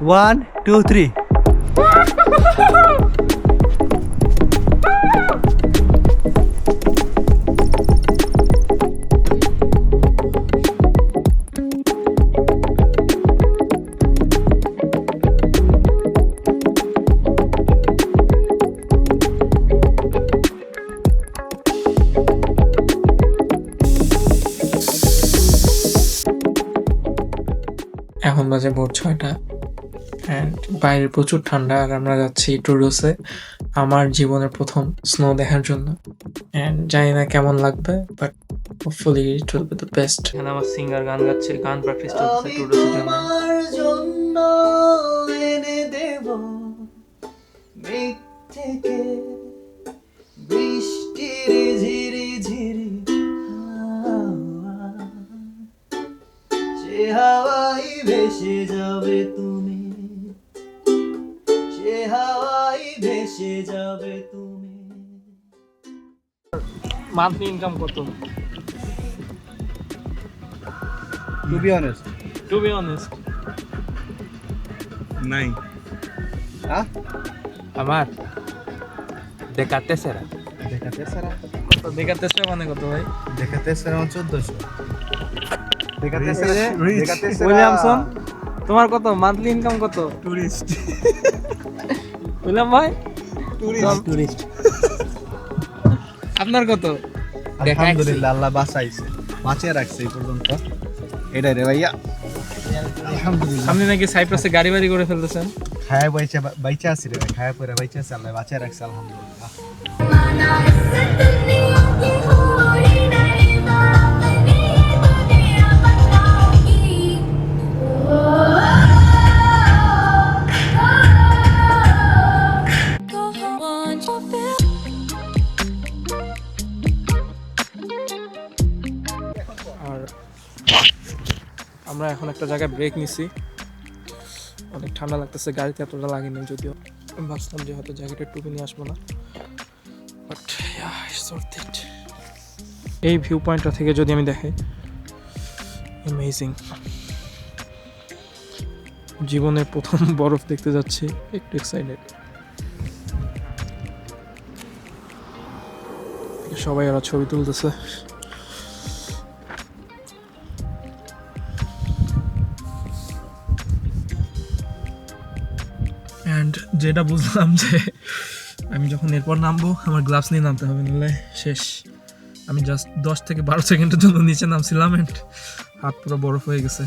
1, 2, 3. এখন বাজে ভোর 6টা অ্যান্ড বাইরে প্রচুর ঠান্ডা আর আমরা যাচ্ছি টুরোসে আমার জীবনের প্রথম স্নো দেখার জন্য অ্যান্ড জানি না কেমন লাগবে but hopefully it will be the best. এখানে আমার সিঙ্গার গান গাচ্ছে, গান প্র্যাকটিস চলছে টুরোসের জন্য। জন্য এনে দেব মেঘ থেকে বৃষ্টির ঝিরি ঝিরি হাওয়া, সে হাওয়াই ভেসে যাবে তুমি, সে হাওয়াই ভেসে যাবে তুমি। মান্থলি ইনকাম কত? To be honest. To be honest, নাই। Hah? আমার দেখাতে সেরা। Déjate será. কত দেখাতে সেরা মানে কত ভাই? Déjate será un 1400. Déjate Rich, será. rich. Déjate será. Williamson তোমার কত মান্থলি ইনকাম কত? টুরিস্ট। উইলিয়াম ভাই Tourist. আপনার কত? আলহামদুলিল্লাহ আল্লাহ বাঁচাইছে, বাঁচিয়ে রাখছে এই পর্যন্ত। এটাই রে ভাইয়া, আলহামদুলিল্লাহ। আপনি নাকি সাইপ্রাসে গাড়ি বাড়ি করে ফেলতেছেন? খায়া বাইচা আছি রে ভাই, খায়া পরে বাইচা আছে, আল্লাহ বাঁচিয়ে রাখছে আলহামদুলিল্লাহ। আর আমরা এখন একটা জায়গায় ব্রেক নিছি, অনেক ঠান্ডা লাগতেছে, গাড়িতে এতটা লাগেনি যদিও। আমি ভাবছিলাম যে হয়তো জ্যাকেটের টুপি নিয়ে আসবো না, বাট এই ভিউ পয়েন্টটা থেকে যদি আমি দেখাই, অ্যামেজিং। জীবনের প্রথম বরফ দেখতে যাচ্ছি, একটু এক্সাইটেড। সবাই ওরা ছবি তুলতেছে। অ্যান্ড যেটা বুঝলাম যে আমি যখন এরপর নামবো আমার গ্লাভস নিয়ে নামতে হবে, নাহলে শেষ। আমি জাস্ট 10 থেকে 12 সেকেন্ডের জন্য নিচে নামছিলাম অ্যান্ড হাত পুরো বরফ হয়ে গেছে।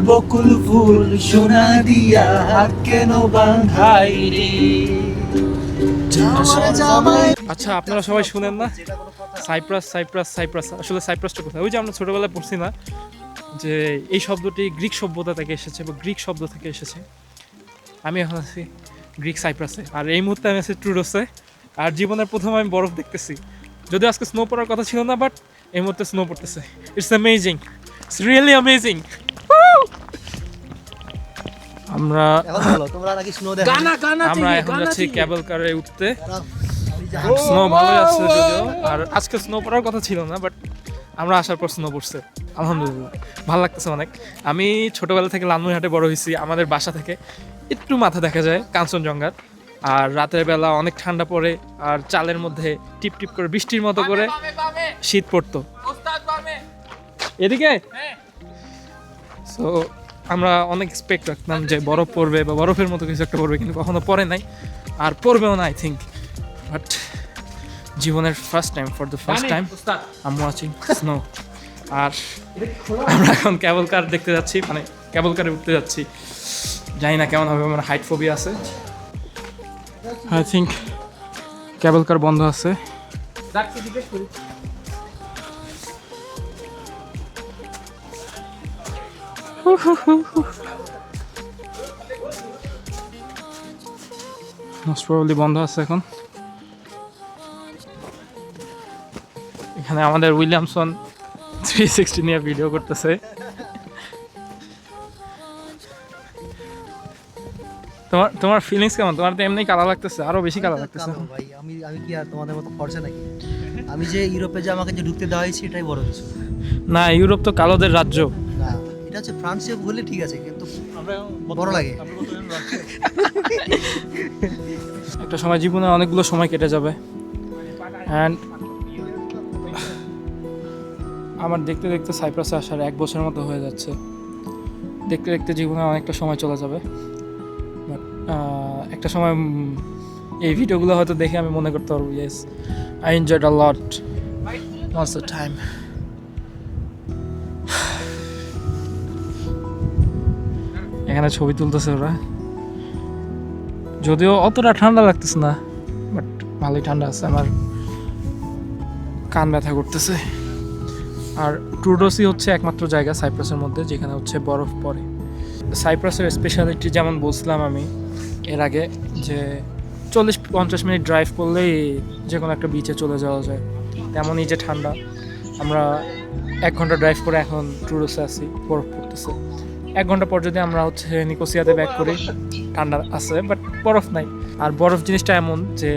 বকুল ফুল সোনা দিয়া হাত কেন বাঁধাই রে। আচ্ছা, আপনারা সবাই শুনেন না সাইপ্রাস সাইপ্রাস সাইপ্রাস, আসলে সাইপ্রাসটা কোথায়? ওই যে আমরা ছোটবেলায় পড়ছি না যে এই শব্দটি গ্রিক সভ্যতা থেকে এসেছে বা গ্রিক শব্দ থেকে এসেছে। আমি এখন আছি গ্রিক সাইপ্রাসে, আর এই মুহূর্তে আমি আছি টুরোসে। আর জীবনের প্রথম আমি বরফ দেখতেছি, যদিও আজকে স্নো পড়ার কথা ছিল না, বাট এই মুহূর্তে স্নো পড়তেছে। It's amazing, it's really amazing. আমরা এখন যাচ্ছি ক্যাবল কারে উঠতে। স্নো ভালোই আছে যদিও, আর আজকে স্নো পড়ার কথা ছিল না, বাট আমরা আসার পর স্নো পড়ছে, আলহামদুলিল্লাহ ভালো লাগতেছে অনেক। আমি ছোটবেলা থেকে লালমনিরহাটে বড় হয়েছি, আমাদের বাসা থেকে একটু মাথা দেখা যায় কাঞ্চনজঙ্ঘার। আর রাতের বেলা অনেক ঠান্ডা পড়ে, আর চালের মধ্যে টিপ টিপ করে বৃষ্টির মতো করে শীত পড়তো। এদিকে সো আমরা অনেক এক্সপেক্ট রাখতাম যে বরফ পড়বে বা বরফের মতো কিছু একটা পড়বে, কিন্তু কখনো পড়ে নাই, আর পড়বেও না আই থিঙ্ক। বাট জীবনের first time, for the first time I am watching snow. আর আমরা এখন ক্যাবল কার দেখতে যাচ্ছি, মানে ক্যাবল কারে উঠতে যাচ্ছি। জানি না কেমন হবে, আমার হাইট ফোবিয়া আছে। আই থিঙ্ক ক্যাবল কার বন্ধ আছে। মোস্ট প্রবাবলি বন্ধ আছে এখন। এখানে আমাদের উইলিয়ামসন 360 নিয়ে ভিডিও করতেছে। তোমার ফিলিংস কেমন? তোমার তো এমনি কালা লাগতেছে, আরো বেশি কালা লাগতেছে। কালো ভাই, আমি কি আর তোমাদের মতো ফর্সা নাকি? আমি যে ইউরোপে যে আমাকে যে ঢুকতে দেওয়া হয়েছে এটাই বড় কিছু। না, ইউরোপ তো কালোদের রাজ্য। না, এটা হচ্ছে ফ্রান্সে বলে ঠিক আছে, কিন্তু বড় লাগে। একটা সময় জীবনে অনেকগুলো সময় কেটে যাবে, অ্যান্ড আমার দেখতে দেখতে সাইপ্রাসে আসার 1 বছরের মতো হয়ে যাচ্ছে। দেখতে দেখতে জীবনে অনেকটা সময় চলে যাবে, বাট একটা সময় এই ভিডিওগুলো হয়তো দেখে আমি মনে করতে পারবো, yes I enjoyed a lot once the time. এখানে ছবি তুলতেছে ওরা, যদিও অতটা ঠান্ডা লাগতেছে না, বাট ভালোই ঠান্ডা আছে। আমার কান ব্যথা করতেছে। আর ট্রুডোসি হচ্ছে একমাত্র জায়গা সাইপ্রাসের মধ্যে যেখানে হচ্ছে বরফ পড়ে। সাইপ্রাসের স্পেশালিটি যেমন বলছিলাম আমি এর আগে, যে 40-50 মিনিট ড্রাইভ করলেই যে কোনো একটা বিচে চলে যাওয়া যায়, তেমনই যে ঠান্ডা। আমরা 1 ঘন্টা ড্রাইভ করে এখন ট্রুডোসে আছি, বরফ পড়তেছে। 1 ঘন্টা পর যদি আমরা হচ্ছে নিকোসিয়াতে ব্যাক করি, ঠান্ডা আছে বাট বরফ নাই। আর বরফ জিনিসটা এমন যে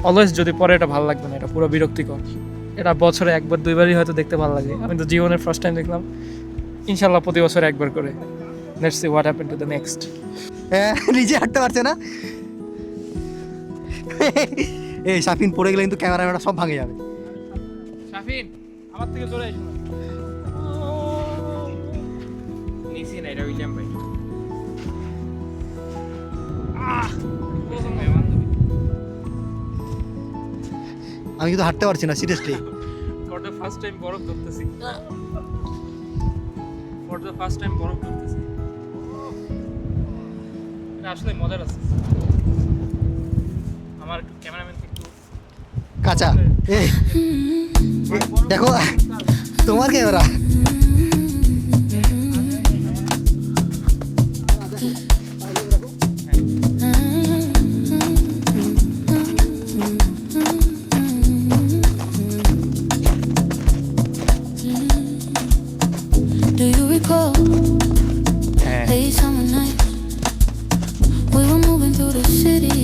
অলওয়েজ যদি পরে এটা ভালো লাগবে না, এটা পুরো বিরক্তিকর। এটা বছরে 1-2বারই হয়তো দেখতে ভালো লাগে। আমি তো জীবনের ফার্স্ট টাইম দেখলাম, ইনশাল্লাহ প্রতি বছর 1বার করে। Let's see what happen to the next. নিজে হাঁটতে পারছে না। এই সাফিন পড়ে গেলে কিন্তু ক্যামেরা সব ভাঙে যাবে। শাফিন, আমার থেকে জোরে আইসো না। নিচে না, এটা উইলিয়াম ভাই। আমি কিন্তু হাঁটতে পারছি না seriously. For the first time বরফ ধরতেছি। ফর দ্য ফার্স্ট টাইম বরফ ধরতেছি। এটা আসলে মজার আছে। আমার ক্যামেরাম্যান একটু কাঁচা। এই দেখো তোমার camera. Do you recall late summer night? We were moving through the city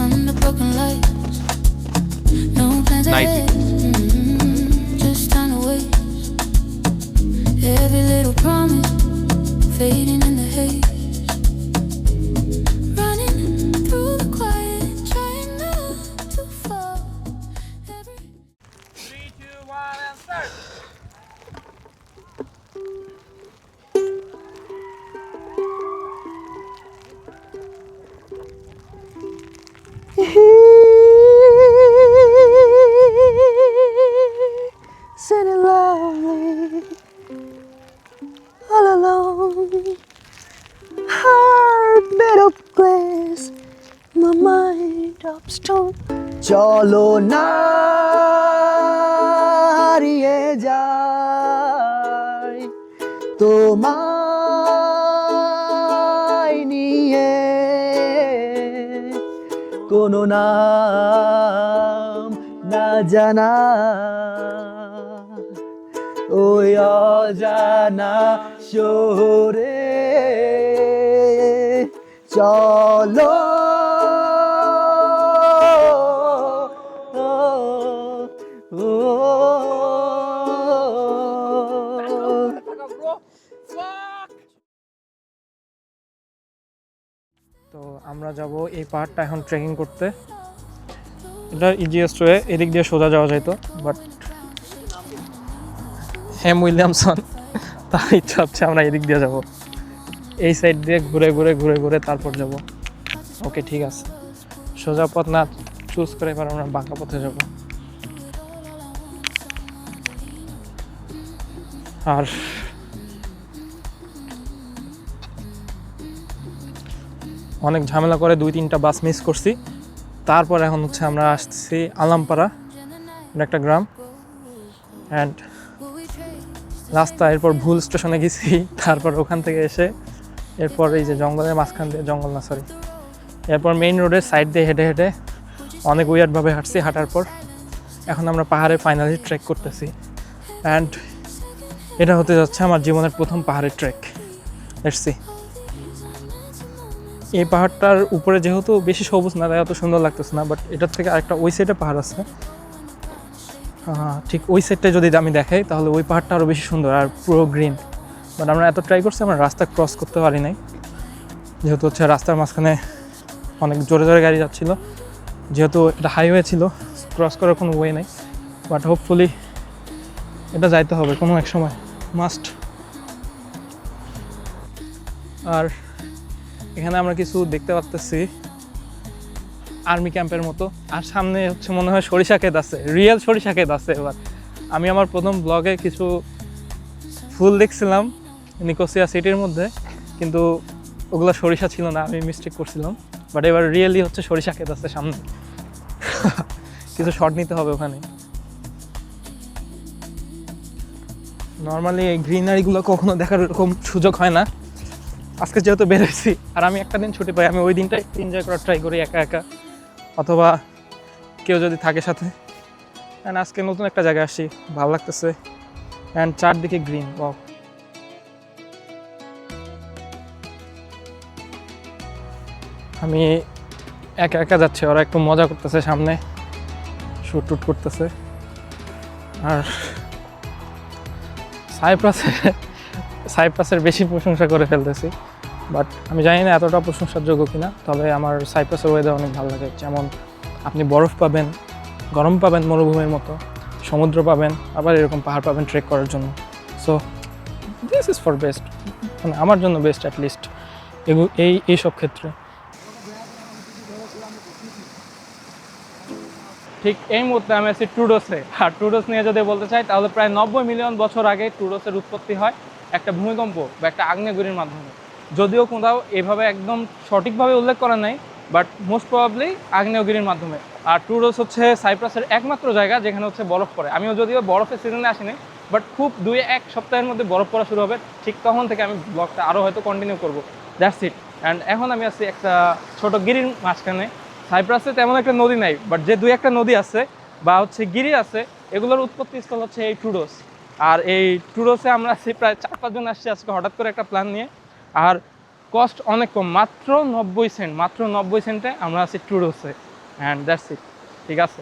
under broken lights. No plans ahead, just time to waste. Every little promise fading in the haze. Running through the quiet, trying not to fall. 3, 2, 1 and start. Sitting lonely, all alone, heart made of glass, my mind of stone. চলো না হারিয়ে যাই তোমায় নিয়ে, কোনো নাম না জানা ওই অজানা শহরে চলো। তো আমরা যাব এই পাহাড়টা এখন ট্রেকিং করতে। এটা ইজিয়েস্ট ওয়ে, এদিক দিয়ে সোজা যাওয়া যাইতো, বাট হ্যাম উইলিয়ামসন তার ইচ্ছা হচ্ছে আমরা এদিক দিয়ে যাব, এই সাইড দিয়ে ঘুরে ঘুরে ঘুরে ঘুরে তারপর যাব। ওকে ঠিক আছে, সোজা পথ না চুজ করে এবার আমরা বাঁকা পথে যাব। আর অনেক ঝামেলা করে 2-3টা বাস মিস করছি। তারপর এখন হচ্ছে আমরা আসছি আলামপাড়া, একটা গ্রাম, অ্যান্ড রাস্তা এরপর ভুল স্টেশনে গেছি। তারপর ওখান থেকে এসে এরপর এই যে জঙ্গলের মাঝখান দিয়ে, জঙ্গল না সরি, এরপর মেইন রোডের সাইড দিয়ে হেঁটে হেঁটে অনেক উইয়ার্ডভাবে হাঁটছি। হাঁটার পর এখন আমরা পাহাড়ে ফাইনালি ট্রেক করতেছি, অ্যান্ড এটা হতে যাচ্ছে আমার জীবনের প্রথম পাহাড়ের ট্রেক। Let's see. এই পাহাড়টার উপরে যেহেতু বেশি সবুজ না তাই অত সুন্দর লাগতেছে না, বাট এটার থেকে আরেকটা ওই সাইডে পাহাড় আছে, ঠিক ওই সাইডটা যদি আমি দেখাই তাহলে ওই পাহাড়টা আরও বেশি সুন্দর আর পুরো গ্রিন। বাট আমরা এত ট্রাই করছি, আমরা রাস্তা ক্রস করতে পারি নাই, যেহেতু হচ্ছে রাস্তার মাঝখানে অনেক জোরে জোরে গাড়ি যাচ্ছিল, যেহেতু এটা হাইওয়ে ছিল, ক্রস করার কোনো ওয়ে নেই। বাট হোপফুলি এটা যাইতে হবে কোনো এক সময়, মাস্ট। আর এখানে আমরা কিছু দেখতে পাচ্ছি আর্মি ক্যাম্পের মতো, আর সামনে হচ্ছে মনে হয় সরিষা ক্ষেত আছে, রিয়েল সরিষা ক্ষেত আছে। এবার আমি আমার প্রথম ব্লগে কিছু ফুল দেখছিলাম নিকোসিয়া সিটির মধ্যে, কিন্তু ওগুলো সরিষা ছিল না, আমি মিস্টেক করছিলাম। বাট এবার রিয়েলি হচ্ছে সরিষা ক্ষেত আছে সামনে। কিছু শট নিতে হবে ওখানে। নর্মালি এই গ্রিনারিগুলো কখনো দেখার এরকম সুযোগ হয় না। আজকে যেহেতু বেরোচ্ছি আর আমি একটা দিন ছুটি পাই, আমি ওই দিনটা একটু এনজয় করার ট্রাই করি একা একা, অথবা কেউ যদি থাকে সাথে। অ্যান্ড আজকে নতুন একটা জায়গায় আসছি, ভালো লাগতেছে। অ্যান্ড চারদিকে গ্রিন, ওয়াও। আমি একা একা যাচ্ছি, ওরা একটু মজা করতেছে, সামনে শুট টুট করতেছে। আর সাইপ্রাসের বেশি প্রশংসা করে ফেলতেছি, বাট আমি জানি না এতটা প্রশংসার যোগ্য কিনা। তবে আমার সাইপ্রাসের ওয়েদার অনেক ভালো লাগে, যেমন আপনি বরফ পাবেন, গরম পাবেন মরুভূমির মতো, সমুদ্র পাবেন, আবার এরকম পাহাড় পাবেন ট্রেক করার জন্য। So this is for best, মানে আমার জন্য বেস্ট অ্যাটলিস্ট এই সব ক্ষেত্রে। ঠিক এই মুহূর্তে আমি আছি ট্রুডোসে। আর ট্রুডোস নিয়ে যদি বলতে চাই তাহলে প্রায় 90 মিলিয়ন বছর আগে ট্রুডোসের উৎপত্তি হয় একটা ভূমিকম্প বা একটা আগ্নেয়গিরির মাধ্যমে। যদিও কোথাও এভাবে একদম সঠিকভাবে উল্লেখ করা নাই, বাট মোস্ট প্রবাবলি আগ্নেয়গিরির মাধ্যমে। আর ট্রুডোস হচ্ছে সাইপ্রাসের একমাত্র জায়গা যেখানে হচ্ছে বরফ পড়ে। আমিও যদিও বরফের সিজনে আসিনি, বাট খুব 2-1 সপ্তাহের মধ্যে বরফ পড়া শুরু হবে, ঠিক তখন থেকে আমি ব্লগটা আরও হয়তো কন্টিনিউ করবো। That's it. অ্যান্ড এখন আমি আছি একটা ছোটো গিরির মাঝখানে। সাইপ্রাসে তেমন একটা নদী নাই, বাট যে 2-1টা নদী আছে বা হচ্ছে গিরি আছে, এগুলোর উৎপত্তি স্থল হচ্ছে এই ট্রুডোস। আর এই ট্রুডোসে আমরা আছি প্রায় 4-5 জন আসছি আজকে হঠাৎ করে একটা প্ল্যান নিয়ে। আর কস্ট অনেক কম, মাত্র 90 সেন্ট, মাত্র 90 সেন্টে আমরা আছি ট্রুডোসে। And that's it. ঠিক আছে।